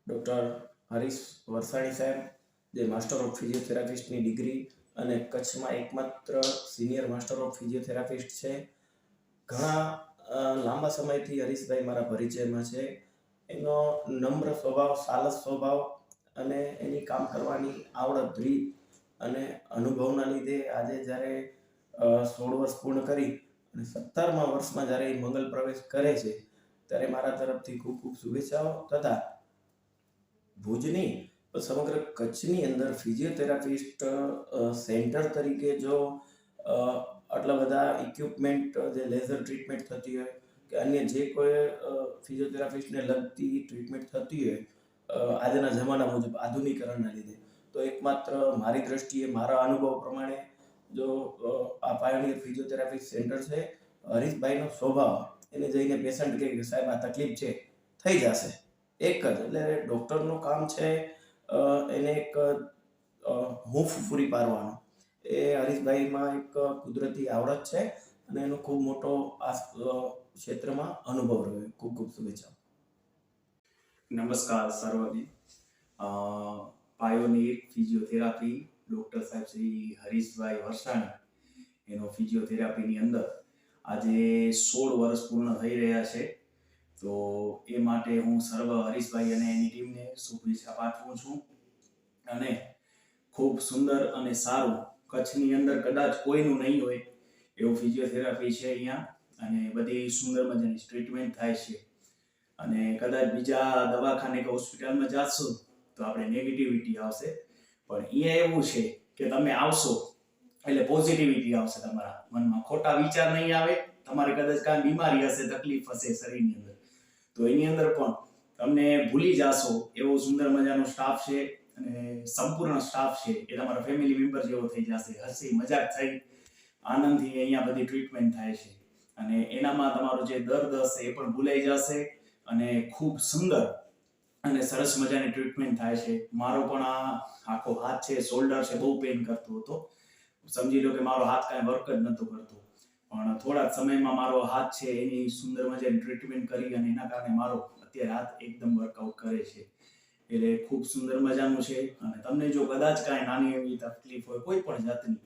Doctor Harish વરસાણી સાહેબ, જે master of ફિઝિયોથેરાપિસ્ટની degree અને કચ્છમાં એકમાત્ર સિનિયર માસ્ટર ઓફ ફિઝિયોથેરાપિસ્ટ છે. ઘણા લાંબા સમયથી હરીશભાઈ મારા પરિચયમાં છે. એનો નમ્ર સ્વભાવ, સાલસ સ્વભાવ અને એની કામ કરવાની આવડત, રીત અને અનુભવના લીધે આજે જ્યારે 16 વર્ષ પૂર્ણ કરી અને 17મા વર્ષમાં જ્યારે એ મંગલ પ્રવેશ કરે છે ત્યારે મારા તરફથી ખૂબ ખૂબ શુભેચ્છાઓ. તથા ભુજની સમગ્ર કચ્છની અંદર ફિઝિયોથેરાપિસ્ટ સેન્ટર તરીકે જો આટલા બધા ઇક્વિપમેન્ટ, જે લેઝર ટ્રીટમેન્ટ થતી હોય કે અન્ય જે કોઈ ફિઝિયોથેરાપિસ્ટને લગતી ટ્રીટમેન્ટ થતી હોય આજના જમાના મુજબ આધુનિકરણના લીધે, તો એકમાત્ર મારી દ્રષ્ટિએ, મારા અનુભવ પ્રમાણે જો આ પાયોનિયર ફિઝિયોથેરાપી સેન્ટર છે. હરીશભાઈનો સ્વભાવ, એને જઈને પેશન્ટ કહે કે સાહેબ આ તકલીફ છે, થઈ જશે, એક જ. એટલે ડૉક્ટરનું કામ છે એને એક હૂંફ પૂરી પાડવાનો. એ હરીશભાઈમાં એક કુદરતી આવડત છે અને એનો ખૂબ મોટો આ ક્ષેત્રમાં અનુભવ રહ્યો. ખૂબ ખૂબ શુભેચ્છાઓ. નમસ્કાર સર્વને. પાયોનિયર ફિઝિયોથેરાપી ડૉક્ટર સાહેબ શ્રી હરીશભાઈ વરસાણી, એનો ફિઝિયોથેરાપીની અંદર આજે 16 વર્ષ પૂર્ણ થઈ રહ્યા છે. તો એ માટે હું સર્વ હરીશભાઈ અને એની ટીમને શુભેચ્છા પાઠવું છું. અને ખૂબ સુંદર અને સારું, કચ્છની અંદર કદાચ કોઈનું નહીં હોય એવું ફિઝિયોથેરાપી છે અહીંયા. અને બધી સુંદર મજાની ટ્રીટમેન્ટ થાય છે. અને કદાચ બીજા દવાખાને કે હોસ્પિટલમાં જાશો તો આપણે નેગેટિવિટી આવશે, પણ અહીંયા એવું છે કે તમે આવશો એટલે પોઝિટિવિટી આવશે. તમારા મનમાં ખોટા વિચાર નહીં આવે. તમારે કદાચ કાંઈ બીમારી હશે, તકલીફ હશે શરીરની અંદર, તો એની અંદર પણ તમને ભૂલી જાશો એવો સુંદર મજાનો સ્ટાફ છે. અને સંપૂર્ણ સ્ટાફ છે એ તમારા ફેમિલી મેમ્બર જેવો થઈ જશે. હસી મજાક થઈ આનંદથી અહીંયા બધી ટ્રીટમેન્ટ થાય છે. અને એનામાં તમારો જે દર્દ હશે એ પણ ભૂલાઈ જશે. અને ખૂબ સુંદર અને સરસ મજાની ટ્રીટમેન્ટ થાય છે. મારો પણ આ આખો હાથ છે, શોલ્ડર છે, બહુ પેઇન કરતો હતો. સમજી લો કે મારો હાથ કાંઈ વર્ક જ નહોતો કરતો, પણ થોડા સમયમાં મારો હાથ છે એની સુંદર મજાની ટ્રીટમેન્ટ કરી અને એના કારણે મારો અત્યારે હાથ એકદમ વર્કઆઉટ કરે છે. એટલે ખૂબ સુંદર મજાનું છે. અને તમને જો કદાચ કાંઈ નાની એવી તકલીફ હોય કોઈ પણ જાતની,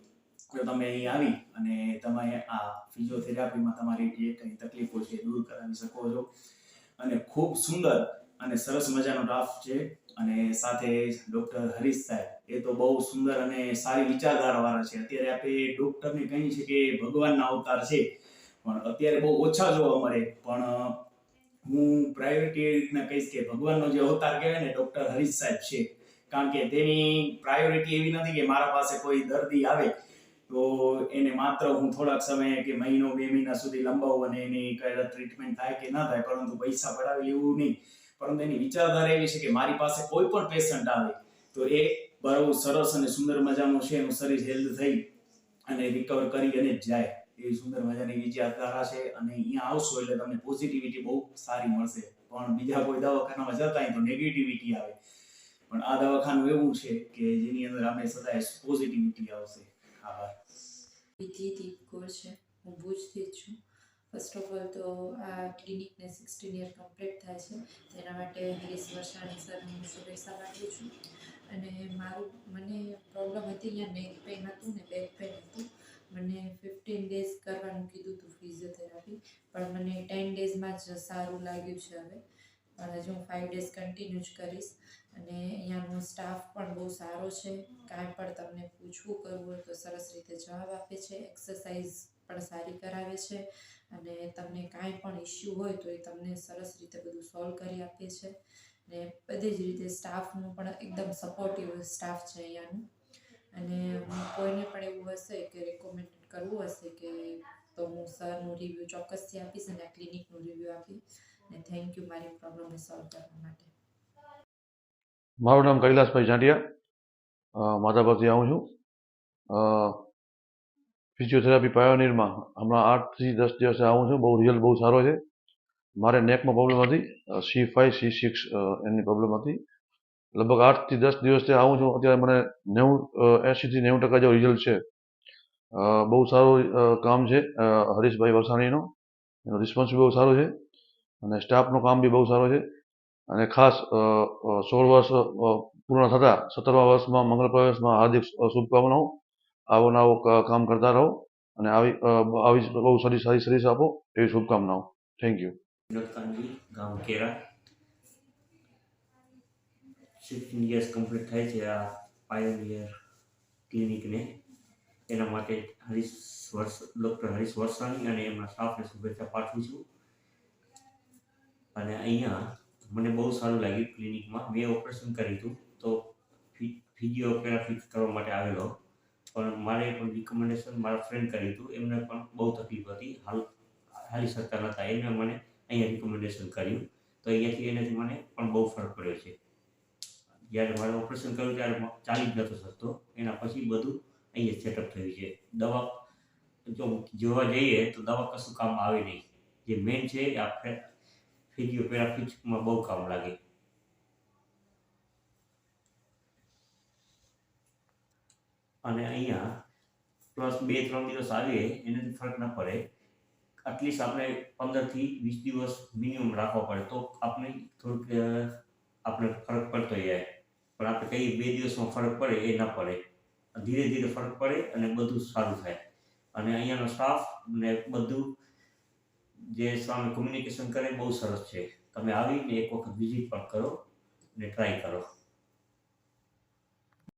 તો તમે અહીં આવી અને તમે આ ફિઝિયોથેરાપીમાં તમારી જે કંઈ તકલીફો છે એ દૂર કરાવી શકો છો. અને ખૂબ સુંદર અને સરસ મજાનો સ્ટાફ છે. અને સાથે ડૉક્ટર હરીશ સાહેબ, એ તો બહુ સુંદર અને સારી વિચારધારાવાળા છે. અત્યારે આપણે ડૉક્ટરને કહીએ છીએ કે ભગવાનના અવતાર છે, પણ અત્યારે બહુ ઓછા જોવા મળે. પણ હું પ્રાયોરિટી એ રીતના કહીશ કે ભગવાનનો જે અવતાર કહેવાય ને, ડૉક્ટર હરીશ સાહેબ છે. કારણ કે તેની પ્રાયોરિટી એવી નથી કે મારા પાસે કોઈ દર્દી આવે તો એને માત્ર હું થોડાક સમય કે મહિનો 2 મહિના સુધી લંબાવું અને એની કઈ ટ્રીટમેન્ટ થાય કે ના થાય, પરંતુ પૈસા પડાવી લેવું નહીં. પરંતુ એની વિચારધારા એવી છે કે મારી પાસે કોઈ પણ પેશન્ટ આવે તો એ બહુ સરસ અને સુંદર મજાનું છે, એનું શરીર હેલ્થ થઈ અને રિકવર કરી અને જાય. એ સુંદર મજાની વિચારધારા છે. અને અહીંયા આવશો એટલે તમને પોઝિટિવિટી બહુ સારી મળશે. પણ બીજા કોઈ દવાખાનામાં જતા હોય તો નેગેટિવિટી આવે, પણ આ દવાખાનું એવું છે કે જેની અંદર આપણે સદાય પોઝિટિવિટી આવશે. આભાર. વિધિ દીપકોર છે. હું ભુજથી જ છું. ફર્સ્ટ ઓફ ઓલ તો આ ક્લિનિકને 16 યર કમ્પ્લીટ થાય છે, તેના માટે હરીશ વરસાણી સર હું શુભેચ્છા પાઠવું છું. અને મને પ્રોબ્લેમ હતી, અહીંયા નેક પેઇન હતું ને બેક પેઇન હતું. મને 15 ડેઝ કરવાનું કીધું હતું ફિઝિયોથેરાપી, પણ મને 10 ડેઝમાં જ સારું લાગ્યું છે હવે. પણ હજુ હું 5 ડેઝ કન્ટિન્યુ જ કરીશ. અને અહીંયાનો સ્ટાફ પણ બહુ સારો છે. કાંઈ પણ તમને પૂછવું કરવું હોય તો સરસ રીતે જવાબ આપે છે. એક્સરસાઇઝ પણ સારી કરાવે છે. અને તમને કાંઈ પણ ઇશ્યુ હોય તો એ તમને સરસ રીતે બધું સોલ્વ કરી આપે છે. ને બધી જ રીતે સ્ટાફનું પણ એકદમ સપોર્ટિવ સ્ટાફ છે અહીંયાનું. અને કોઈને પણ એવું હશે કે રેકમેન્ડ કરવું હશે કે તો હું સરનું રિવ્યૂ ચોક્કસથી આપીશ અને આ ક્લિનિકનું રિવ્યૂ આપીશ. અને થેન્ક યુ મારી પ્રોબ્લેમને સોલ્વ કરવા માટે. મારું નામ કૈલાસભાઈ જાંડિયા, માધાપરથી આવું છું. ફિઝિયોથેરાપી પાયોનિયરમાં હમણાં 8 થી 10 દિવસે આવું છું. બહુ રિઝલ્ટ બહુ સારો છે. મારે નેકમાં પ્રોબ્લેમ હતી, C5 C6 એની પ્રોબ્લેમ હતી. લગભગ 8 થી 10 દિવસથી આવું છું. અત્યારે મને 80 થી 90% જેવો રિઝલ્ટ છે. બહુ સારું કામ છે હરીશભાઈ વરસાણીનો. એનો રિસ્પોન્સ બહુ સારો છે અને સ્ટાફનું કામ બી બહુ સારો છે. અને ખાસ 16 વર્ષ પૂર્ણ થતા 17મા વર્ષમાં મંગળ પ્રવેશમાં હાર્દિક શુભકામનાઓ. આવો ને આવો કામ કરતા રહો અને આવી જ બહુ સારી સર્વિસ આપો એવી શુભકામનાઓ. Thank you. વિનોદ કાનજી, ગામ કેરા. 16 years કમ્પ્લીટ થાય છે આ પાયોનિયર ક્લિનિકને. એના માટે ડૉક્ટર હરીશ વરસાણી અને એમના સ્ટાફને શુભેચ્છા પાઠવું છું. અને અહીંયા મને બહુ સારું લાગ્યું ક્લિનિકમાં. મેં ઓપરેશન કર્યું હતું તો ફિઝિયોથેરાપી કરવા માટે આવેલો, પણ મારે પણ રિકમેન્ડેશન મારા ફ્રેન્ડ કર્યું હતું. એમને પણ બહુ તકલીફ હતી, હાલી શકતા નહોતા. એમને મને અહીંયા રિકમેન્ડેશન કર્યું તો અહીંયાથી એનાથી મને પણ બહુ ફરક પડ્યો છે. જ્યારે મારે ઓપરેશન કર્યું ત્યારે ચાલી જ નહોતો શકતો. એના પછી બધું અહીંયા સેટઅપ થયું છે. દવા જો જોવા જઈએ તો દવા કશું કામ આવે નહીં. જે મેઇન છે એ આ ફિઝિયોથેરાપીમાં બહુ કામ લાગે. અને અહીંયા પ્લસ 2-3 દિવસ આવીએ એનાથી ફરક ન પડે. એટલીસ્ટ આપણે 15 થી 20 દિવસ મિનિમમ રાખવા પડે તો આપણે થોડુંક આપણે ફરક પડતો જાય. પણ આપણે કહીએ 2 દિવસમાં ફરક પડે એ ન પડે. ધીરે ધીરે ફરક પડે અને બધું સારું થાય. અને અહીંયાનો સ્ટાફ ને બધું જે સામે કોમ્યુનિકેશન કરે બહુ સરસ છે. તમે આવીને એક વખત વિઝિટ પણ કરો ને ટ્રાય કરો.